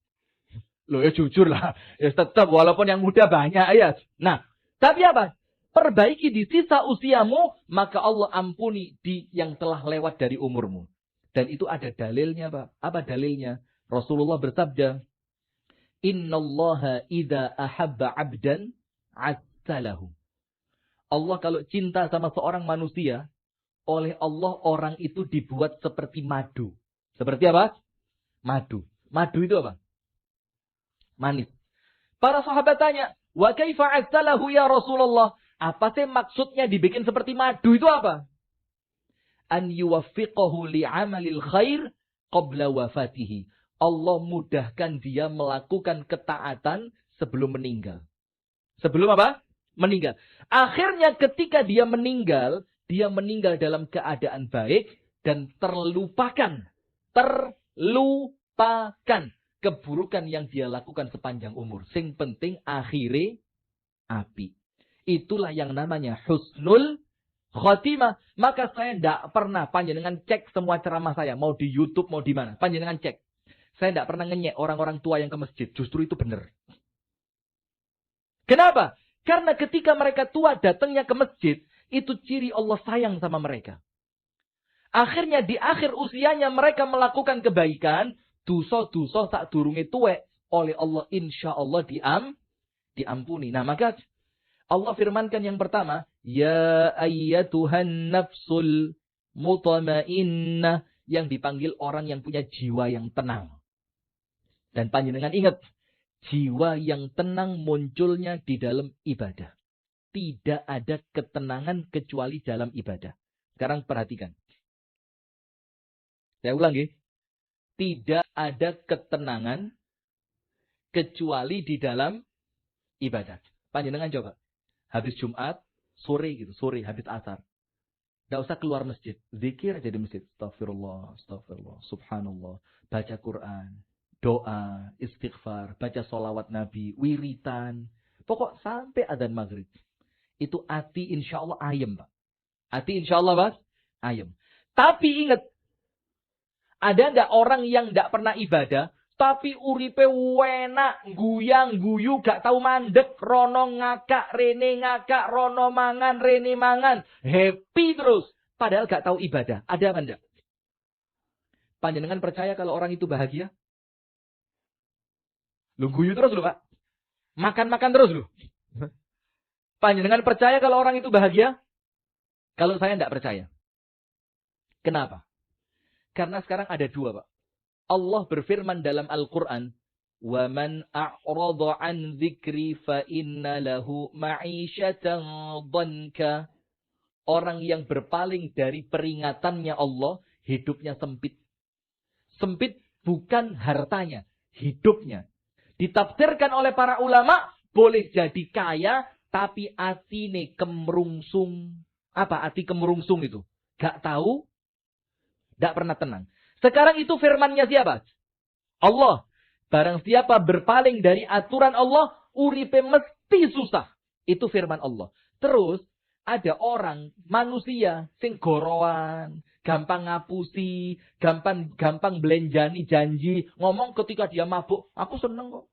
Loh ya jujur lah. Ya tetap walaupun yang muda banyak ya. Nah, tapi apa? Perbaiki di sisa usiamu, maka Allah ampuni di yang telah lewat dari umurmu. Dan itu ada dalilnya, Pak. Apa dalilnya? Rasulullah bersabda, Innallaha idza ahabba 'abdan 'assalahu. Allah kalau cinta sama seorang manusia, oleh Allah orang itu dibuat seperti madu. Seperti apa? Madu. Madu itu apa? Manis. Para sahabat tanya, "Wa kaifa 'assalahu ya Rasulullah?" Apa sih maksudnya dibikin seperti madu itu apa? An yuwaffiqahu li'amalil khair qabla wafatihi. Allah mudahkan dia melakukan ketaatan sebelum meninggal. Sebelum apa? Meninggal. Akhirnya ketika dia meninggal dalam keadaan baik dan terlupakan. Terlupakan keburukan yang dia lakukan sepanjang umur. Sing penting akhirnya api. Itulah yang namanya husnul khotimah. Maka saya tidak pernah panjenengan cek semua ceramah saya. Mau di YouTube, mau di mana. Panjenengan cek. Saya tidak pernah ngenyek orang-orang tua yang ke masjid. Justru itu benar. Kenapa? Karena ketika mereka tua datangnya ke masjid, itu ciri Allah sayang sama mereka. Akhirnya di akhir usianya mereka melakukan kebaikan. Dosa-dosa tak durunge tuwek. Oleh Allah insya Allah diampuni. Nah maka Allah firmankan yang pertama. Ya ayyatuhan nafsul mutmainnah. Yang dipanggil orang yang punya jiwa yang tenang. Dan panjenengan ingat, jiwa yang tenang munculnya di dalam ibadah. Tidak ada ketenangan kecuali dalam ibadah. Sekarang perhatikan. Saya ulang ya. Tidak ada ketenangan kecuali di dalam ibadah. Panjenengan coba. Habis Jumat, sore habis asar. Tidak usah keluar masjid. Zikir aja di masjid. Astagfirullah, astagfirullah, subhanallah. Baca Quran, doa, istighfar, baca sholawat Nabi, wiritan. Pokok sampai adzan maghrib. Itu hati insya Allah ayem, Pak. Hati insya Allah, Mas, ayem. Tapi ingat, ada nggak orang yang nggak pernah ibadah, tapi uripe wenak, guyang, guyu, gak tahu mandek, rono ngakak, rene ngakak, rono mangan, rene mangan, happy terus. Padahal gak tahu ibadah. Ada apa enggak? Panjenengan percaya kalau orang itu bahagia? Lu guyu terus lu, Pak. Makan-makan terus lu. Panjenengan percaya kalau orang itu bahagia? Kalau saya enggak percaya. Kenapa? Karena sekarang ada dua, Pak. Allah berfirman dalam Al-Quran, وَمَنْ أَعْرَضَ عَنْ ذِكْرِ فَإِنَّ لَهُ مَعِيشَةً ضَنْكَ. Orang yang berpaling dari peringatannya Allah, hidupnya sempit. Sempit bukan hartanya, hidupnya. Ditafsirkan oleh para ulama, boleh jadi kaya, tapi atine kemerungsung. Apa arti kemerungsung itu? Gak tahu, gak pernah tenang. Sekarang itu firmannya siapa? Allah. Barang siapa berpaling dari aturan Allah, uripe mesti susah. Itu firman Allah. Terus, ada orang, manusia, sing gorowan, gampang ngapusi, gampang belenjani janji. Ngomong ketika dia mabuk, aku seneng kok.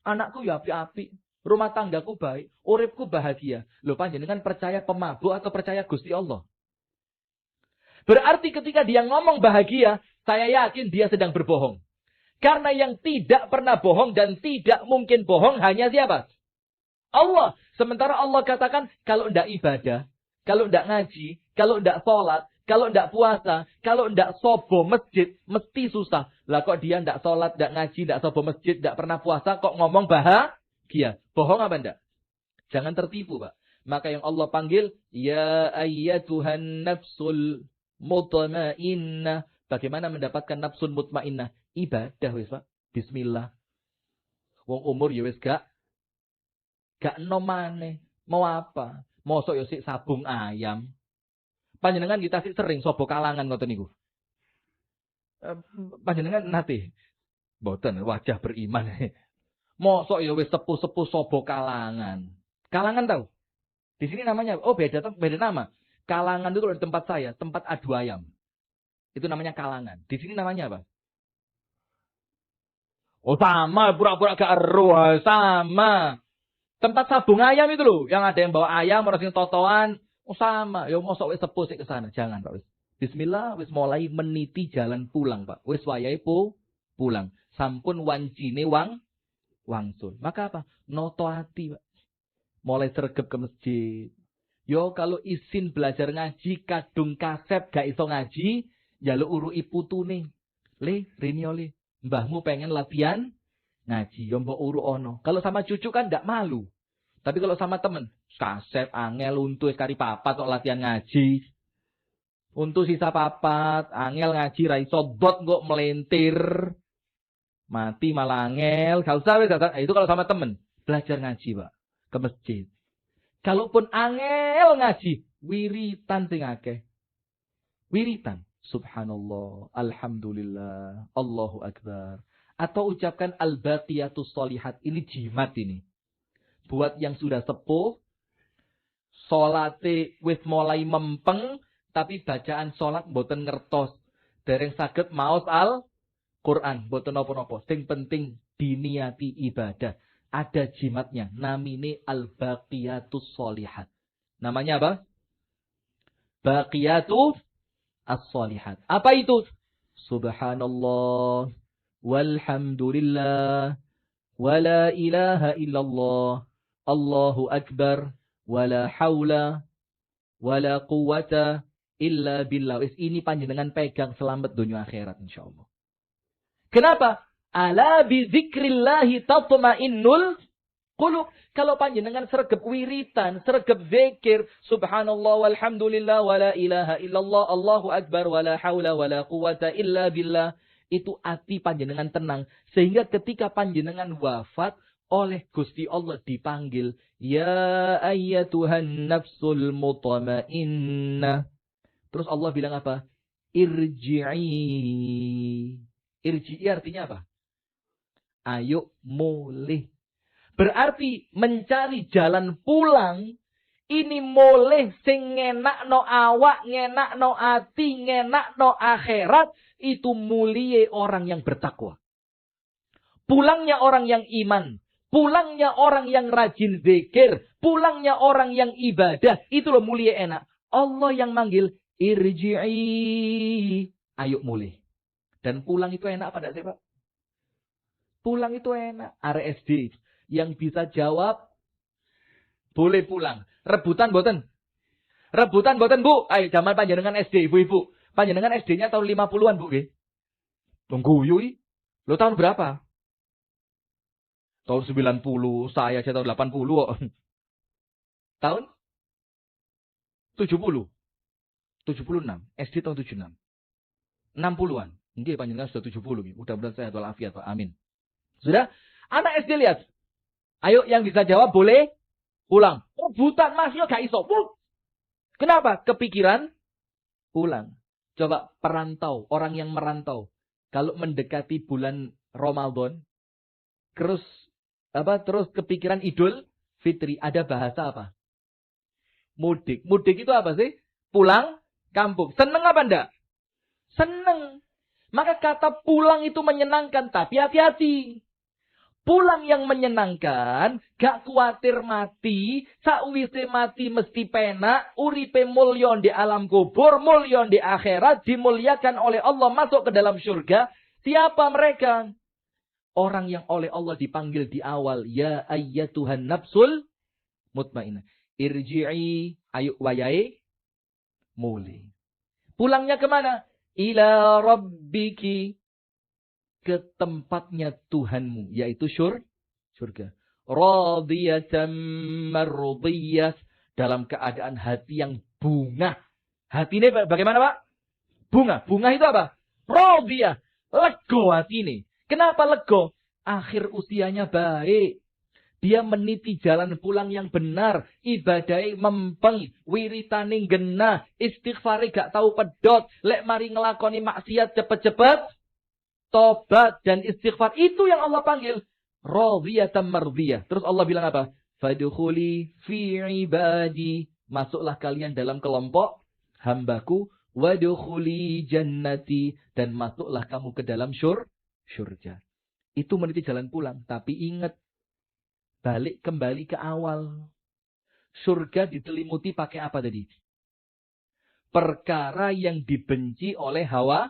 Anakku ya api-api. Rumah tanggaku baik. Uripku bahagia. Loh, panjenengan percaya pemabuk atau percaya Gusti Allah? Berarti ketika dia ngomong bahagia, saya yakin dia sedang berbohong. Karena yang tidak pernah bohong dan tidak mungkin bohong hanya siapa? Allah. Sementara Allah katakan, kalau tidak ibadah, kalau tidak ngaji, kalau tidak sholat, kalau tidak puasa, kalau tidak sobo masjid, mesti susah. Lah kok dia tidak sholat, tidak ngaji, tidak sobo masjid, tidak pernah puasa, kok ngomong bahagia? Bohong apa enggak? Jangan tertipu, Pak. Maka yang Allah panggil, ya ayyatuhan nafsul mutmainnah. Bagaimana mendapatkan nafsun mutmainnah? Ibadah wis, Pak. Bismillah. Wong umur ya wis gak nomane. Mau apa? Mosok yo sik sabung ayam. Panjenengan kita sih sering sobo kalangan ngoten niku. Panjenengan nate mboten wajah beriman. Mosok yo wis sepuh-sepuh sobo kalangan. Kalangan tahu? Di sini namanya beda nama. Kalangan itu kalau di tempat saya, tempat adu ayam. Itu namanya kalangan. Di sini namanya apa? Oh sama, pura-pura gak eruh, sama. Tempat sabung ayam itu loh, yang ada yang bawa ayam, orang sing totoan, oh sama. Ya mosok wis sepuh sik ke sana, jangan Pak wis. Bismillah, wis mulai meniti jalan pulang, Pak. Wis wayahe pulang. Sampun wancine wangsul. Maka apa? Noto hati, Pak. Mulai sergep ke masjid. Yo kalau izin belajar ngaji, kadung kasep gak iso ngaji, ya lo urui putune. Le, rini oleh. Mbahmu pengen latihan ngaji, yo mbok uru ono. Kalau sama cucu kan ndak malu. Tapi kalau sama temen, kasep, angel, untu, kari papat kok latihan ngaji. Untu sisa papat, angel ngaji, raiso bot kok melentir. Mati malah angel, gak usah wes. Itu kalau sama temen, belajar ngaji, Pak. Ke masjid. Kalaupun angel ngaji, wiritan sing akeh. Wiritan. Subhanallah, alhamdulillah, Allahu Akbar. Atau ucapkan al-baqiyatus sholihat. Ini jimat ini. Buat yang sudah sepuh, sholate wis mulai mempeng, tapi bacaan sholat mboten ngertos. Dereng saged maos Al-Quran, mboten napa-napa. Sing penting diniati ibadah. Ada jimatnya, namine al-baqiyatus sholihat. Namanya apa? Baqiyatus as-sholihat. Apa itu? Subhanallah, walhamdulillah, wala ilaha illallah, Allahu akbar, wala hawla, wala quwata, illa billah. Ini panjenengan pegang selamat dunia akhirat insyaallah. Kenapa? Ala bi dzikrillahi tatmainnul qulub. Kalau panjenengan sergep wiritan, sergep zikir, subhanallah walhamdulillah wala ilaha illallah, Allahu akbar, wala haula wala quwata illa billah, itu hati panjenengan tenang. Sehingga ketika panjenengan wafat, oleh Gusti Allah dipanggil, ya ayyatuhan nafsul mutmainnah. Terus Allah bilang apa? Irji'i. Irji'i artinya apa? Ayo mulih. Berarti mencari jalan pulang. Ini mulih sing ngenakno awak, ngenakno ati, ngenakno akhirat. Itu mulie orang yang bertakwa. Pulangnya orang yang iman. Pulangnya orang yang rajin zikir. Pulangnya orang yang ibadah. Itu loh mulia enak. Allah yang manggil. Irji'i. Ayo mulih. Dan pulang itu enak apa enggak sih Pak? Pulang itu enak. Arek SD. Yang bisa jawab. Boleh pulang. Rebutan boten. Rebutan boten Bu. Ayo zaman panjenengan SD ibu-ibu. Panjenengan SD-nya tahun 50-an Bu. Tunggu yui. Lo tahun berapa? Tahun 90, saya aja tahun 80 kok. Tahun 70. 76. SD tahun 76. 60-an. Nggih panjenengan sudah 70. Mudah-mudahan saya walafiat Pak. Amin. Sudah? Anak SD lihat. Ayo yang bisa jawab boleh pulang. Rebutan masih gak iso. Kenapa? Kepikiran pulang. Coba perantau, orang yang merantau. Kalau mendekati bulan Ramadan, terus kepikiran Idul Fitri, ada bahasa apa? Mudik. Mudik itu apa sih? Pulang kampung. Seneng apa enggak? Seneng. Maka kata pulang itu menyenangkan, tapi hati-hati. Pulang yang menyenangkan, gak kuatir mati, sakwise mati mesti penak, uripe mulyon di alam kubur, mulyon di akhirat, dimuliakan oleh Allah masuk ke dalam surga. Siapa mereka? Orang yang oleh Allah dipanggil di awal, ya ayyatuhan nafsul mutmainnah. Irji'i, ayo wayai, muli. Pulangnya kemana? Ila rabbiki. Ke tempatnya Tuhanmu, yaitu surga. Radiyatan mardiyah, dalam keadaan hati yang bunga. Hati ini bagaimana Pak? Bunga. Bunga itu apa? Radiyah. Lego hati ini. Kenapa lego? Akhir usianya baik. Dia meniti jalan pulang yang benar. Ibadai mempeng. Wiritane genah. Istighfari gak tahu pedot. Lek mari ngelakoni maksiat cepet-cepet. Tobat dan istighfar. Itu yang Allah panggil. Radiyatan mardiyah. Terus Allah bilang apa? Fadkhuli fi ibadi. Masuklah kalian dalam kelompok hambaku. Wadkhuli jannati. Dan masuklah kamu ke dalam surga. Itu meniti jalan pulang. Tapi ingat. Balik kembali ke awal. Surga diselimuti pakai apa tadi? Perkara yang dibenci oleh hawa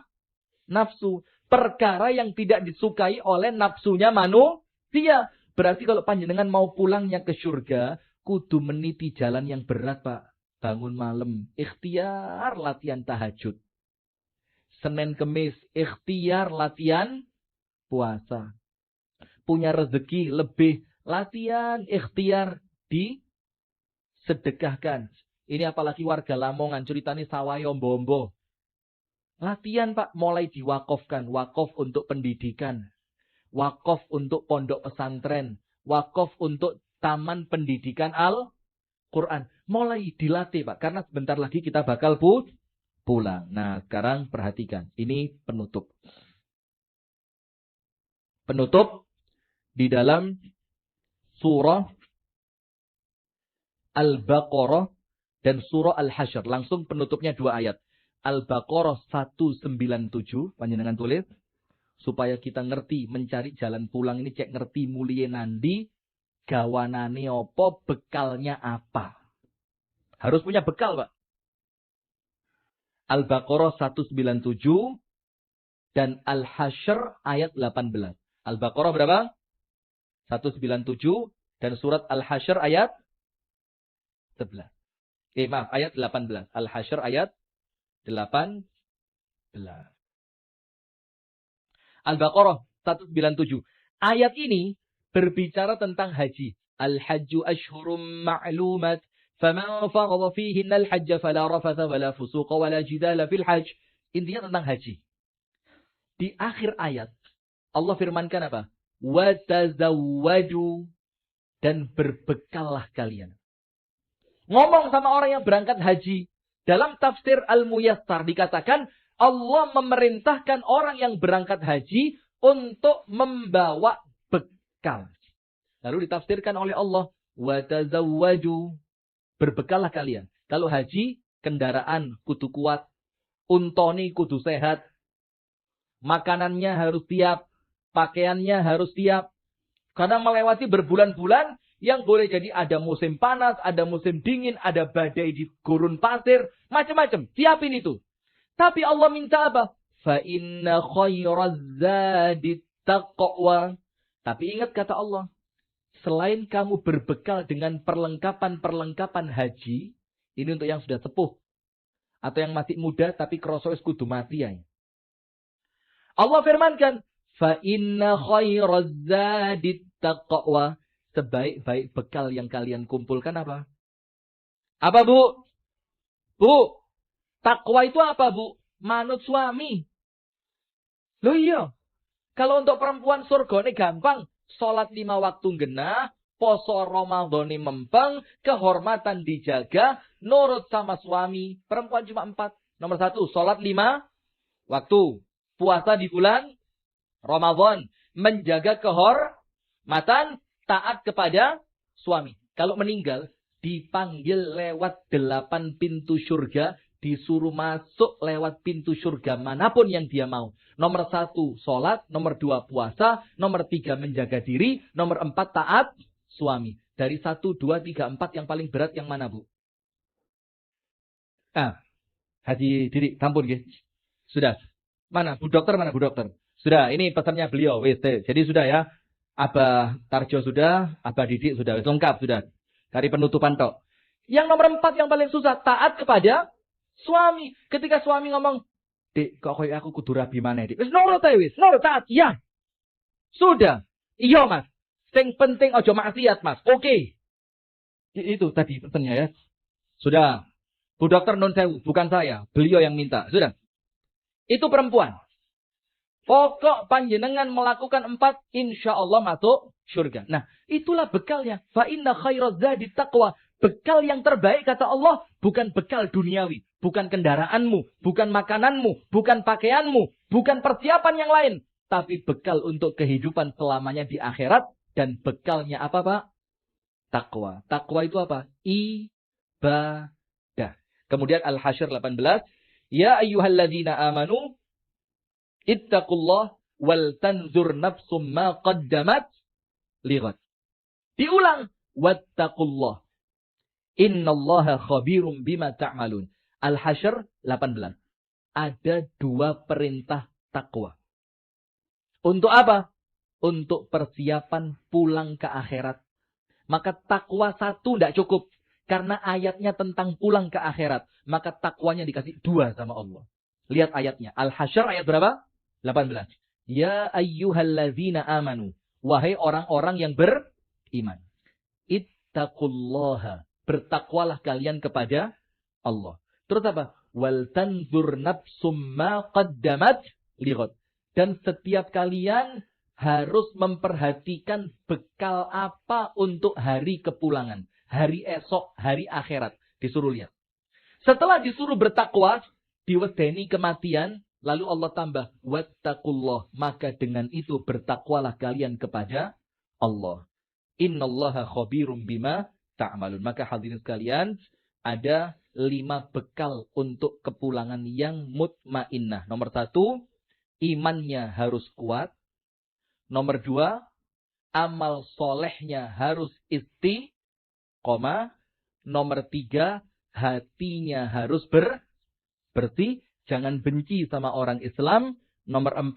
nafsu. Perkara yang tidak disukai oleh nafsunya manusia. Berarti kalau panjenengan mau pulangnya ke surga, kudu meniti jalan yang berat Pak. Bangun malam, ikhtiar latihan tahajud. Senin Kemis, ikhtiar latihan puasa. Punya rezeki lebih, latihan ikhtiar disedekahkan. Ini apalagi warga Lamongan, ceritanya sawayo bombo. Latihan Pak, mulai diwakofkan. Wakaf untuk pendidikan. Wakaf untuk pondok pesantren. Wakaf untuk taman pendidikan Al-Quran. Mulai dilatih Pak. Karena sebentar lagi kita bakal pulang. Nah sekarang perhatikan. Ini penutup. Penutup di dalam surah Al-Baqarah dan surah Al-Hasyr. Langsung penutupnya 2 ayat. Al-Baqarah 197, panjenengan tulis. Supaya kita ngerti, mencari jalan pulang ini cek ngerti mulie nandi, gawanane apa, bekalnya apa. Harus punya bekal Pak. Al-Baqarah 197 dan Al-Hasyr ayat 18. Al-Baqarah berapa? 197 dan surat Al-Hasyr ayat 11. Ayat 18. Al-Hasyr ayat 18. Al-Baqarah 197. Ayat ini berbicara tentang haji. Al-hajju ashhurum ma'lumat. Faman farada fihinna al-hajja fala rafatha wala fusuqa wala jidala fil hajj. Intinya tentang haji. Di akhir ayat Allah firmankan apa? wa tazawwadu, dan berbekallah kalian. Ngomong sama orang yang berangkat haji. Dalam tafsir Al-Muyassar dikatakan Allah memerintahkan orang yang berangkat haji untuk membawa bekal. Lalu ditafsirkan oleh Allah, wa tazawwadu, berbekallah kalian. Kalau haji, kendaraan kudu kuat, untoni kudu sehat, makanannya harus siap, pakaiannya harus siap. Karena melewati berbulan-bulan yang boleh jadi ada musim panas, ada musim dingin, ada badai di gurun pasir, macam-macam. Siapin itu. Tapi Allah minta apa? Fa inna khairaz zadi taqwa. Tapi ingat kata Allah, selain kamu berbekal dengan perlengkapan-perlengkapan haji, ini untuk yang sudah sepuh atau yang masih muda tapi krosois kudu mati ya. Allah firmankan, fa inna khairaz zadi taqwa. Sebaik-baik bekal yang kalian kumpulkan apa? Apa, Bu? Bu, takwa itu apa, Bu? Manut suami. Loh iya. Kalau untuk perempuan surga ini gampang. Sholat 5 waktu genah, poso Ramadan mempeng, kehormatan dijaga, nurut sama suami. Perempuan cuma 4. Nomor 1, sholat 5 waktu. Puasa di bulan Ramadan. Menjaga kehormatan, taat kepada suami. Kalau meninggal, dipanggil lewat 8 pintu surga, disuruh masuk lewat pintu surga manapun yang dia mau. Nomor 1, sholat. Nomor 2, puasa. Nomor 3, menjaga diri. Nomor 4, taat suami. Dari 1, 2, 3, 4 yang paling berat yang mana, Bu? Haji Diri, tampun, guys. Sudah. Mana, Bu Dokter? Mana, Bu Dokter? Sudah, ini pesannya beliau. Jadi sudah ya. Abah Tarjo sudah, Abah Didik sudah, lengkap sudah. Dari penutupan tok. Yang nomor 4 yang paling susah, taat kepada suami. Ketika suami ngomong, Dik, kok kayak aku kudu rabi mana, Dik? Wis nurut ae wis, nurut taat. Ya. Sudah. Iya, Mas. Sing penting ojo maksiat, Mas. Oke. Itu tadi pesannya ya. Sudah. Bu Dokter non sewu, bukan saya. Beliau yang minta. Sudah. Itu perempuan. Pokok panjenengan melakukan 4, insya Allah masuk surga. Nah, itulah bekalnya. Fa inna khairaz zadi taqwa. Bekal yang terbaik, kata Allah, bukan bekal duniawi. Bukan kendaraanmu, bukan makananmu, bukan pakaianmu, bukan persiapan yang lain. Tapi bekal untuk kehidupan selamanya di akhirat. Dan bekalnya apa, Pak? Taqwa. Taqwa itu apa? Ibadah. Kemudian Al-Hasyr 18. Ya ayyuhalladzina amanu. Ittaqullah wal tanzur nafsum ma qaddamat lighad. Diulang, wattaqullah. Innallaha khabirum bima ta'malun. Al-Hasyr 18. Ada 2 perintah takwa. Untuk apa? Untuk persiapan pulang ke akhirat. Maka takwa 1 tidak cukup. Karena ayatnya tentang pulang ke akhirat. Maka takwanya dikasih 2 sama Allah. Lihat ayatnya. Al-Hasyr ayat berapa? 18. Ya ayyuhalladzina amanu. Wahai orang-orang yang beriman. Ittaqullaha. Bertakwalah kalian kepada Allah. Terus apa? Wal tanzur nafsum ma qaddamat lighad. Dan setiap kalian harus memperhatikan bekal apa untuk hari kepulangan. Hari esok, hari akhirat. Disuruh lihat. Setelah disuruh bertakwa, diwedeni kematian, lalu Allah tambah, wattaqullah. Maka dengan itu bertakwalah kalian kepada Allah. Innallaha khabirum bima ta'malun. Maka hadirin sekalian, ada 5 bekal untuk kepulangan yang mutmainnah. Nomor 1, imannya harus kuat. Nomor 2, amal solehnya harus istiqomah. Nomor 3, hatinya harus bersih. Jangan benci sama orang Islam. Nomor 4,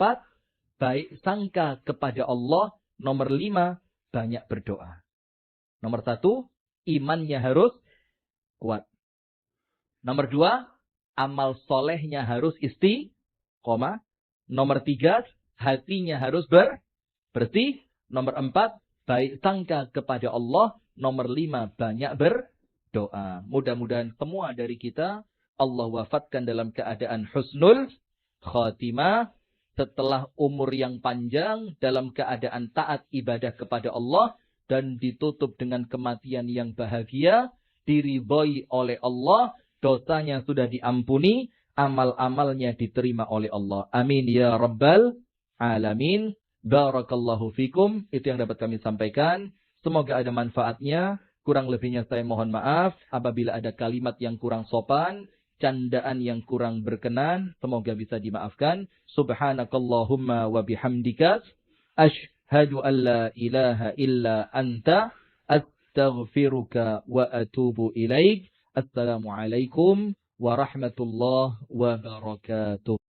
baik sangka kepada Allah. Nomor 5, banyak berdoa. Nomor 1, imannya harus kuat. Nomor 2, amal solehnya harus istiqomah. Nomor 3, hatinya harus bersih. Nomor 4, baik sangka kepada Allah. Nomor 5, banyak berdoa. Mudah-mudahan semua dari kita Allah wafatkan dalam keadaan husnul khatimah. setelah umur yang panjang dalam keadaan taat ibadah kepada Allah dan ditutup dengan kematian yang bahagia, diridhoi oleh Allah, dosanya sudah diampuni, amal-amalnya diterima oleh Allah. Amin ya rabbal alamin. Barakallahu fikum. Itu yang dapat kami sampaikan. Semoga ada manfaatnya. Kurang lebihnya saya mohon maaf apabila ada kalimat yang kurang sopan, candaan yang kurang berkenan, semoga bisa dimaafkan. Subhanakallahumma wa bihamdika asyhadu an la ilaha illa anta astaghfiruka wa atubu ilaik. Assalamualaikum warahmatullahi wabarakatuh.